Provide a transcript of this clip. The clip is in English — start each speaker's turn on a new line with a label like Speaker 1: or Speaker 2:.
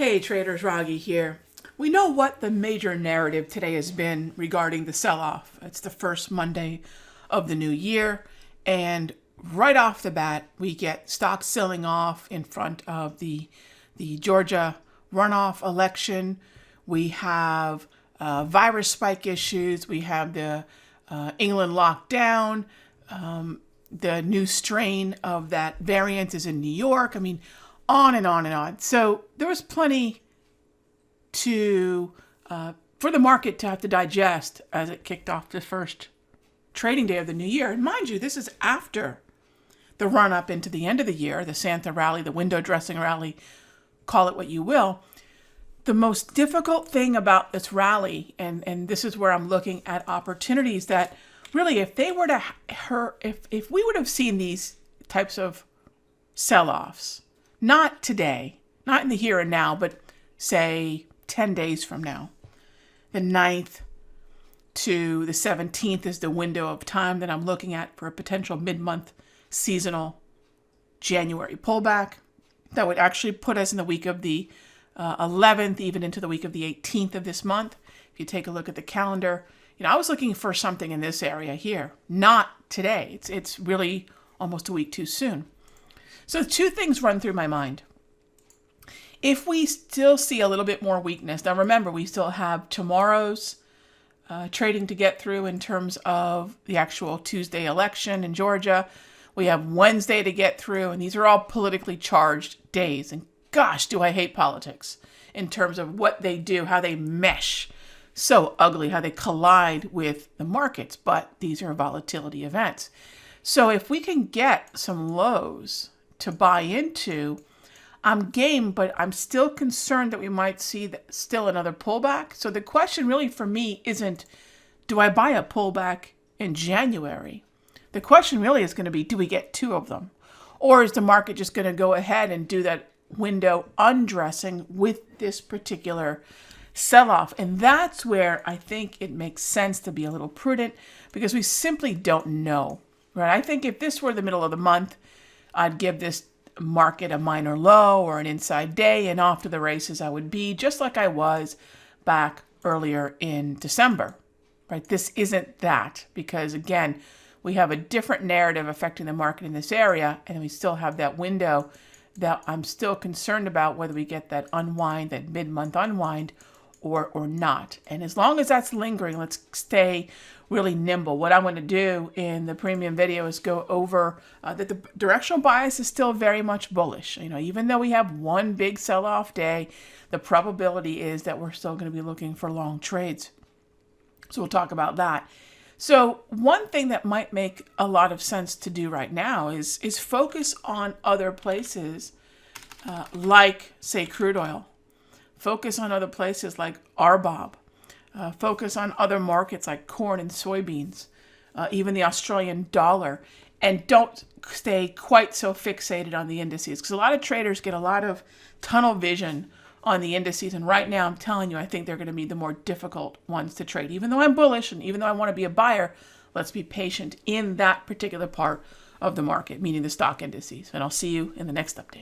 Speaker 1: Hey traders, Raghee here. We know what the major narrative today has been regarding the sell-off. It's the first Monday of the new year, and right off the bat, we get stocks selling off in front of the Georgia runoff election. We have virus spike issues. We have the England lockdown. The new strain of that variant is in New York. I mean, on and on and on. So there was plenty for the market to have to digest as it kicked off the first trading day of the new year. And mind you, this is after the run up into the end of the year, the Santa rally, the window dressing rally, call it what you will. The most difficult thing about this rally, and this is where I'm looking at opportunities that really, if they were to if we would have seen these types of sell-offs, not today, not in the here and now, but say 10 days from now, the 9th to the 17th is the window of time that I'm looking at for a potential mid-month seasonal January pullback. That would actually put us in the week of the 11th, even into the week of the 18th of this month. If you take a look at the calendar, I was looking for something in this area here, not today. It's really almost a week too soon. So two things run through my mind. If we still see a little bit more weakness, now remember, we still have tomorrow's trading to get through in terms of the actual Tuesday election in Georgia. We have Wednesday to get through, and these are all politically charged days. And gosh, do I hate politics in terms of what they do, how they mesh. So ugly, how they collide with the markets, but these are volatility events. So if we can get some lows to buy into, I'm game, but I'm still concerned that we might see still another pullback. So the question really for me isn't, do I buy a pullback in January? The question really is going to be, do we get two of them? Or is the market just going to go ahead and do that window undressing with this particular sell-off? And that's where I think it makes sense to be a little prudent, because we simply don't know, right? I think if this were the middle of the month, I'd give this market a minor low or an inside day, and off to the races I would be, just like I was back earlier in December, right? This isn't that, because again, we have a different narrative affecting the market in this area, and we still have that window that I'm still concerned about whether we get that unwind, that mid-month unwind, or not. And as long as that's lingering, let's stay really nimble. What I'm going to do in the premium video is go over that the directional bias is still very much bullish. Even though we have one big sell-off day, the probability is that we're still going to be looking for long trades. So we'll talk about that. So one thing that might make a lot of sense to do right now is focus on other places like, say, crude oil. Focus on other places like RBOB. Focus on other markets like corn and soybeans, even the Australian dollar. And don't stay quite so fixated on the indices, because a lot of traders get a lot of tunnel vision on the indices. And right now, I'm telling you, I think they're going to be the more difficult ones to trade. Even though I'm bullish and even though I want to be a buyer, let's be patient in that particular part of the market, meaning the stock indices. And I'll see you in the next update.